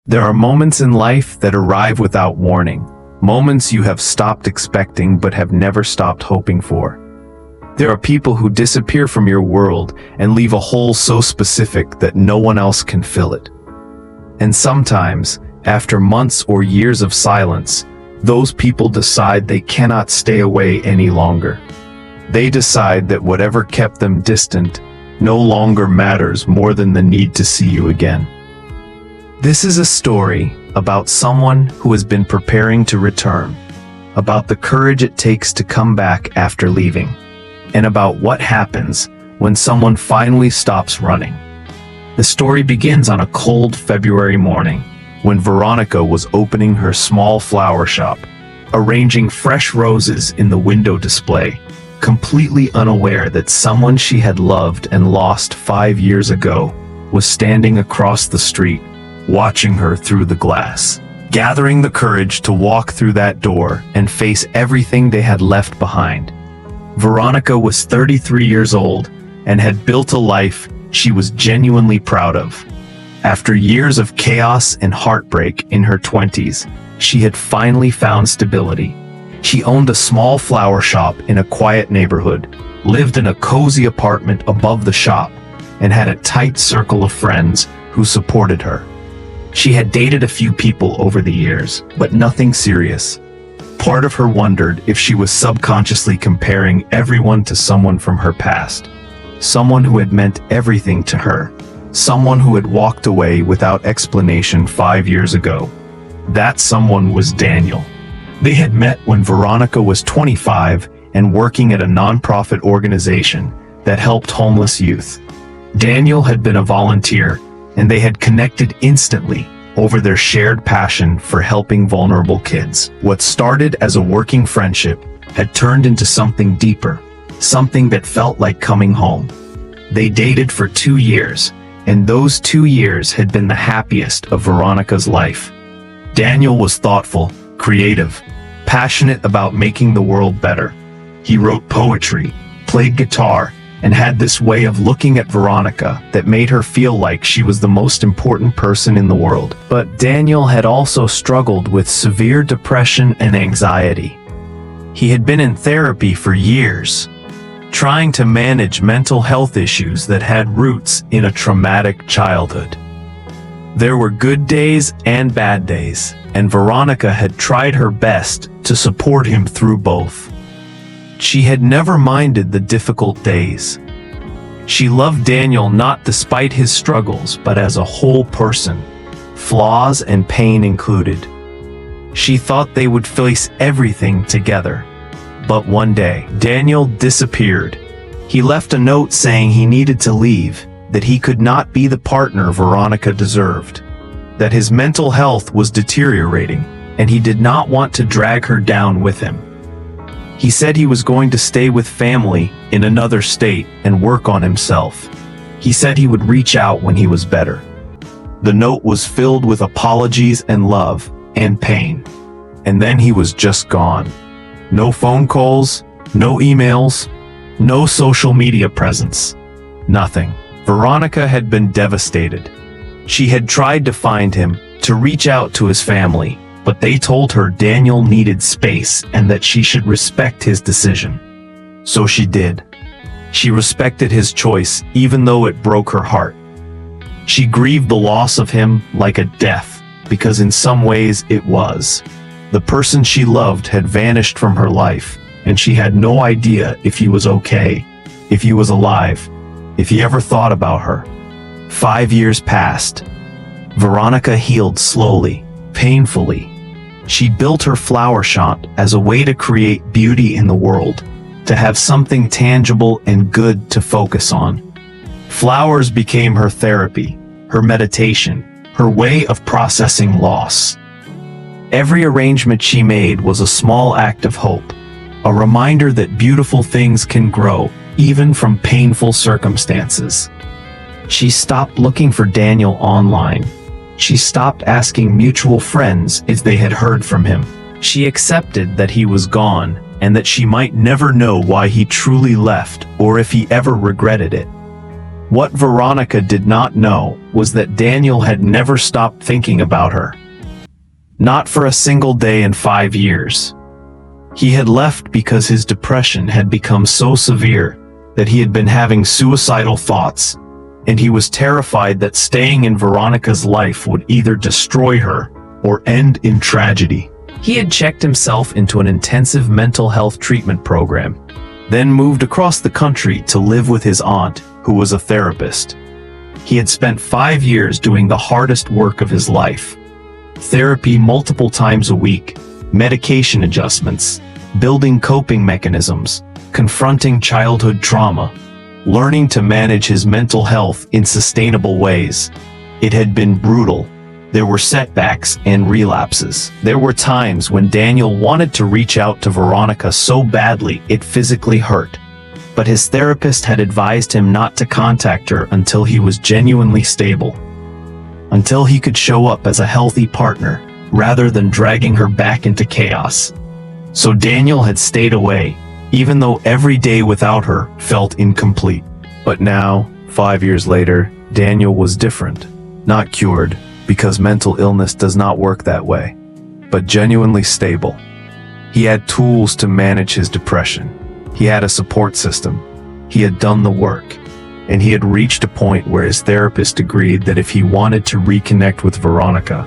There are moments in life that arrive without warning, moments you have stopped expecting but have never stopped hoping for. There are people who disappear from your world and leave a hole so specific that no one else can fill it. And sometimes, after months or years of silence, those people decide they cannot stay away any longer. They decide that whatever kept them distant no longer matters more than the need to see you again. This is a story about someone who has been preparing to return, about the courage it takes to come back after leaving, and about what happens when someone finally stops running. The story begins on a cold February morning, when Veronica was opening her small flower shop, arranging fresh roses in the window display, completely unaware that someone she had loved and lost 5 years ago was standing across the street, watching her through the glass. Gathering the courage to walk through that door and face everything they had left behind. Veronica was 33 years old and had built a life she was genuinely proud of. After years of chaos and heartbreak in her 20s, she had finally found stability. She owned a small flower shop in a quiet neighborhood, lived in a cozy apartment above the shop, and had a tight circle of friends who supported her. She had dated a few people over the years, but nothing serious. Part of her wondered if she was subconsciously comparing everyone to someone from her past. Someone who had meant everything to her. Someone who had walked away without explanation 5 years ago. That someone was Daniel. They had met when Veronica was 25 and working at a nonprofit organization that helped homeless youth. Daniel had been a volunteer, and they had connected instantly over their shared passion for helping vulnerable kids. What started as a working friendship had turned into something deeper, something that felt like coming home. They dated for 2 years, and those 2 years had been the happiest of Veronica's life. Daniel was thoughtful, creative, passionate about making the world better. He wrote poetry, played guitar, and had this way of looking at Veronica that made her feel like she was the most important person in the world. But Daniel had also struggled with severe depression and anxiety. He had been in therapy for years, trying to manage mental health issues that had roots in a traumatic childhood. There were good days and bad days, and Veronica had tried her best to support him through both. She had never minded the difficult days. She loved Daniel not despite his struggles, but as a whole person, flaws and pain included. She thought they would face everything together. But one day, Daniel disappeared. He left a note saying he needed to leave, that he could not be the partner Veronica deserved, that his mental health was deteriorating, and he did not want to drag her down with him. He said he was going to stay with family in another state and work on himself. He said he would reach out when he was better. The note was filled with apologies and love and pain. And then he was just gone. No phone calls, no emails, no social media presence. Nothing. Veronica had been devastated. She had tried to find him, to reach out to his family, but they told her Daniel needed space and that she should respect his decision. So she did. She respected his choice, even though it broke her heart. She grieved the loss of him like a death, because in some ways it was. The person she loved had vanished from her life, and she had no idea if he was okay, if he was alive, if he ever thought about her. 5 years passed. Veronica healed slowly, painfully. She built her flower shop as a way to create beauty in the world, to have something tangible and good to focus on. Flowers became her therapy, her meditation, her way of processing loss. Every arrangement she made was a small act of hope, a reminder that beautiful things can grow, even from painful circumstances. She stopped looking for Daniel online. She stopped asking mutual friends if they had heard from him. She accepted that he was gone, and that she might never know why he truly left or if he ever regretted it. What Veronica did not know was that Daniel had never stopped thinking about her. Not for a single day in 5 years. He had left because his depression had become so severe that he had been having suicidal thoughts, and he was terrified that staying in Veronica's life would either destroy her or end in tragedy. He had checked himself into an intensive mental health treatment program, then moved across the country to live with his aunt, who was a therapist. He had spent 5 years doing the hardest work of his life. Therapy multiple times a week, medication adjustments, building coping mechanisms, confronting childhood trauma, learning to manage his mental health in sustainable ways. It had been brutal. There were setbacks and relapses. There were times when Daniel wanted to reach out to Veronica so badly it physically hurt. But his therapist had advised him not to contact her until he was genuinely stable. Until he could show up as a healthy partner, rather than dragging her back into chaos. So Daniel had stayed away, even though every day without her felt incomplete. But now, 5 years later, Daniel was different. Not cured, because mental illness does not work that way, but genuinely stable. He had tools to manage his depression. He had a support system. He had done the work. And he had reached a point where his therapist agreed that if he wanted to reconnect with Veronica,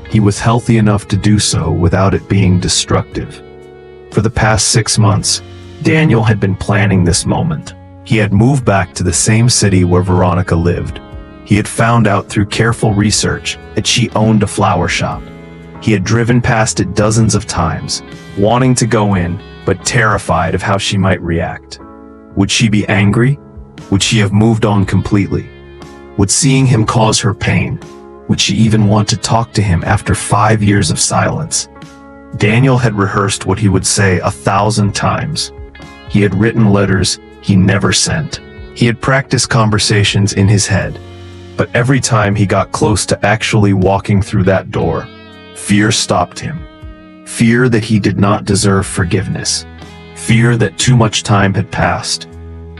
he was healthy enough to do so without it being destructive. For the past 6 months, Daniel had been planning this moment. He had moved back to the same city where Veronica lived. He had found out through careful research that she owned a flower shop. He had driven past it dozens of times, wanting to go in, but terrified of how she might react. Would she be angry? Would she have moved on completely? Would seeing him cause her pain? Would she even want to talk to him after 5 years of silence? Daniel had rehearsed what he would say 1,000 times. He had written letters he never sent. He had practiced conversations in his head. But every time he got close to actually walking through that door, fear stopped him. Fear that he did not deserve forgiveness. Fear that too much time had passed.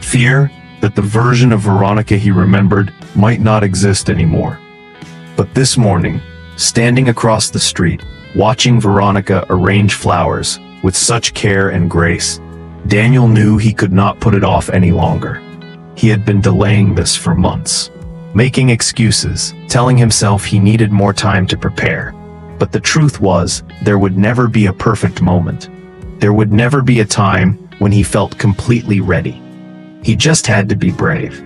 Fear that the version of Veronica he remembered might not exist anymore. But this morning, standing across the street, watching Veronica arrange flowers with such care and grace, Daniel knew he could not put it off any longer. He had been delaying this for months, making excuses, telling himself he needed more time to prepare. But the truth was, there would never be a perfect moment. There would never be a time when he felt completely ready. He just had to be brave.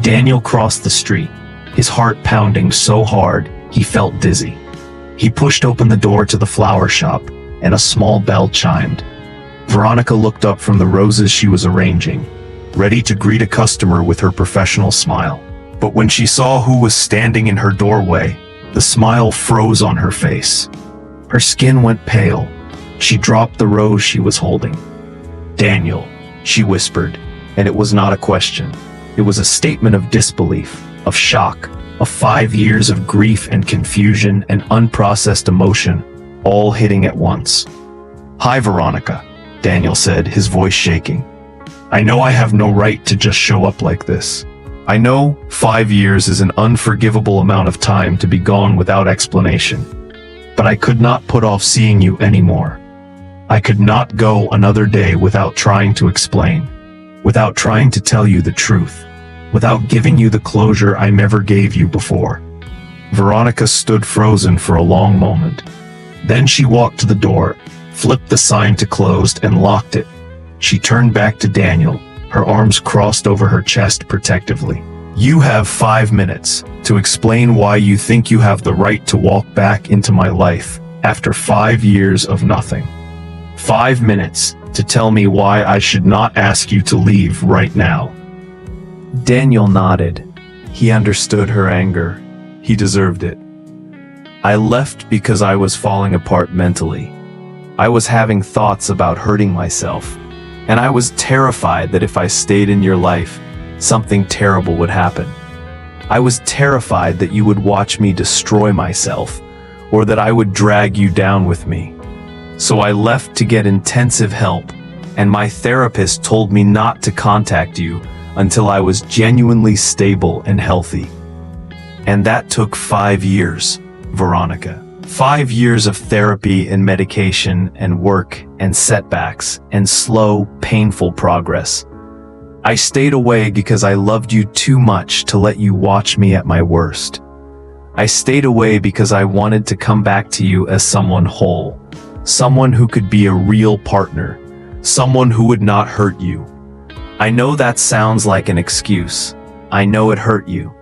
Daniel crossed the street, his heart pounding so hard he felt dizzy. He pushed open the door to the flower shop, and a small bell chimed. Veronica looked up from the roses she was arranging, ready to greet a customer with her professional smile. But when she saw who was standing in her doorway, the smile froze on her face. Her skin went pale. She dropped the rose she was holding. "Daniel," she whispered, and it was not a question. It was a statement of disbelief, of shock, of 5 years of grief and confusion and unprocessed emotion, all hitting at once. "Hi, Veronica," Daniel said, his voice shaking. "I know I have no right to just show up like this. I know 5 years is an unforgivable amount of time to be gone without explanation. But I could not put off seeing you anymore. I could not go another day without trying to explain, without trying to tell you the truth, without giving you the closure I never gave you before." Veronica stood frozen for a long moment. Then she walked to the door, flipped the sign to closed, and locked it. She turned back to Daniel, her arms crossed over her chest protectively. "You have 5 minutes to explain why you think you have the right to walk back into my life after 5 years of nothing. 5 minutes to tell me why I should not ask you to leave right now." Daniel nodded. He understood her anger. He deserved it. "I left because I was falling apart mentally. I was having thoughts about hurting myself, and I was terrified that if I stayed in your life, something terrible would happen. I was terrified that you would watch me destroy myself, or that I would drag you down with me. So I left to get intensive help, and my therapist told me not to contact you until I was genuinely stable and healthy. And that took 5 years, Veronica. 5 years of therapy and medication and work and setbacks and slow, painful progress. I stayed away because I loved you too much to let you watch me at my worst. I stayed away because I wanted to come back to you as someone whole, someone who could be a real partner, someone who would not hurt you. I know that sounds like an excuse. I know it hurt you.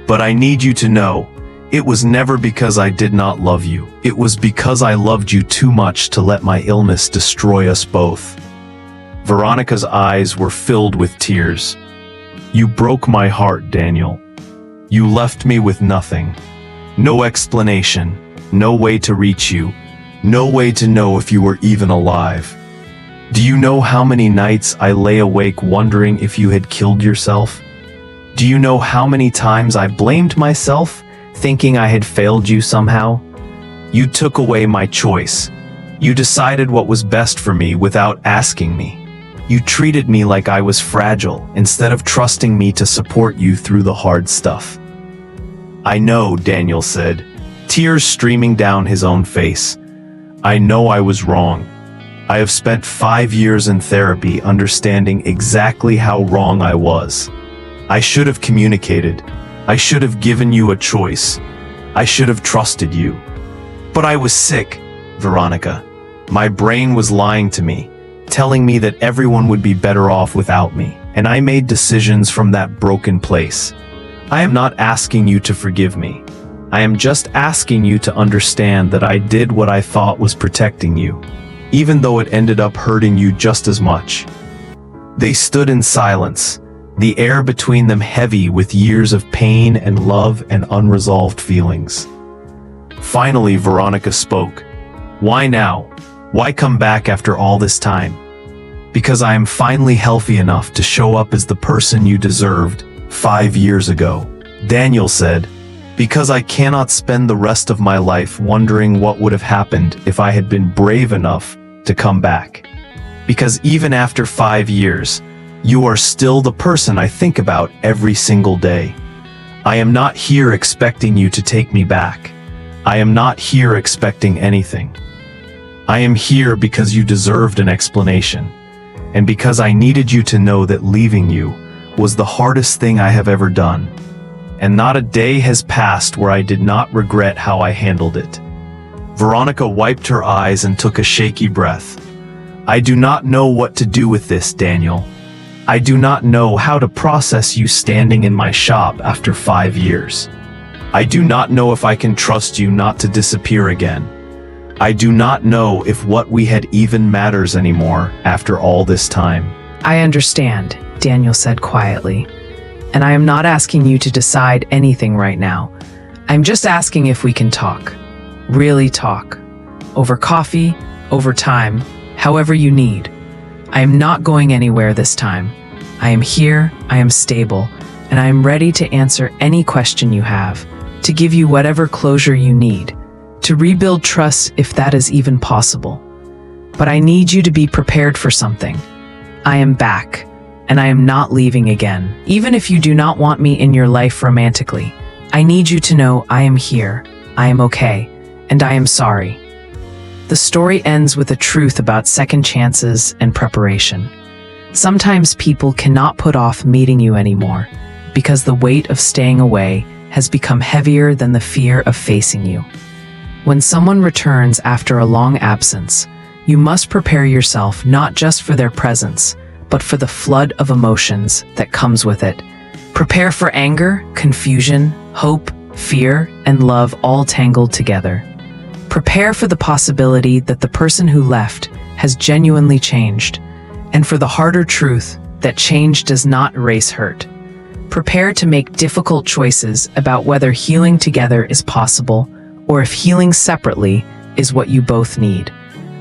But I need you to know, it was never because I did not love you. It was because I loved you too much to let my illness destroy us both. Veronica's eyes were filled with tears. You broke my heart, Daniel. You left me with nothing. No explanation, no way to reach you, no way to know if you were even alive. Do you know how many nights I lay awake wondering if you had killed yourself? Do you know how many times I blamed myself, thinking I had failed you somehow? You took away my choice. You decided what was best for me without asking me. You treated me like I was fragile instead of trusting me to support you through the hard stuff. I know, Daniel said, tears streaming down his own face. I know I was wrong. I have spent 5 years in therapy understanding exactly how wrong I was. I should have communicated. I should have given you a choice. I should have trusted you. But I was sick, Veronica. My brain was lying to me, telling me that everyone would be better off without me, and I made decisions from that broken place. I am not asking you to forgive me. I am just asking you to understand that I did what I thought was protecting you, even though it ended up hurting you just as much. They stood in silence, the air between them heavy with years of pain and love and unresolved feelings. Finally, Veronica spoke. Why now? Why come back after all this time? Because I am finally healthy enough to show up as the person you deserved 5 years ago. Daniel said, because I cannot spend the rest of my life wondering what would have happened if I had been brave enough to come back. Because even after 5 years, you are still the person I think about every single day. I am not here expecting you to take me back. I am not here expecting anything. I am here because you deserved an explanation, and because I needed you to know that leaving you was the hardest thing I have ever done. And not a day has passed where I did not regret how I handled it. Veronica wiped her eyes and took a shaky breath. I do not know what to do with this, Daniel. I do not know how to process you standing in my shop after 5 years. I do not know if I can trust you not to disappear again. I do not know if what we had even matters anymore after all this time. I understand, Daniel said quietly. And I am not asking you to decide anything right now. I'm just asking if we can talk. Really talk. Over coffee, over time, however you need. I am not going anywhere this time. I am here, I am stable, and I am ready to answer any question you have, to give you whatever closure you need, to rebuild trust if that is even possible. But I need you to be prepared for something. I am back, and I am not leaving again. Even if you do not want me in your life romantically, I need you to know I am here, I am okay, and I am sorry. The story ends with a truth about second chances and preparation. Sometimes people cannot put off meeting you anymore because the weight of staying away has become heavier than the fear of facing you. When someone returns after a long absence, you must prepare yourself not just for their presence, but for the flood of emotions that comes with it. Prepare for anger, confusion, hope, fear, and love all tangled together. Prepare for the possibility that the person who left has genuinely changed, and for the harder truth that change does not erase hurt. Prepare to make difficult choices about whether healing together is possible or if healing separately is what you both need.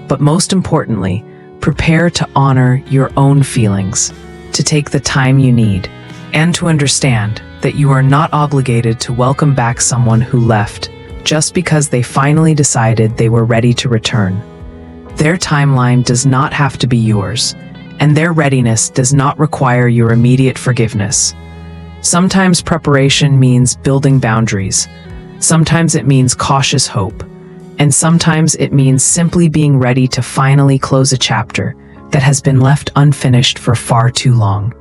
But most importantly, prepare to honor your own feelings, to take the time you need, and to understand that you are not obligated to welcome back someone who left just because they finally decided they were ready to return. Their timeline does not have to be yours, and their readiness does not require your immediate forgiveness. Sometimes preparation means building boundaries. Sometimes it means cautious hope. And sometimes it means simply being ready to finally close a chapter that has been left unfinished for far too long.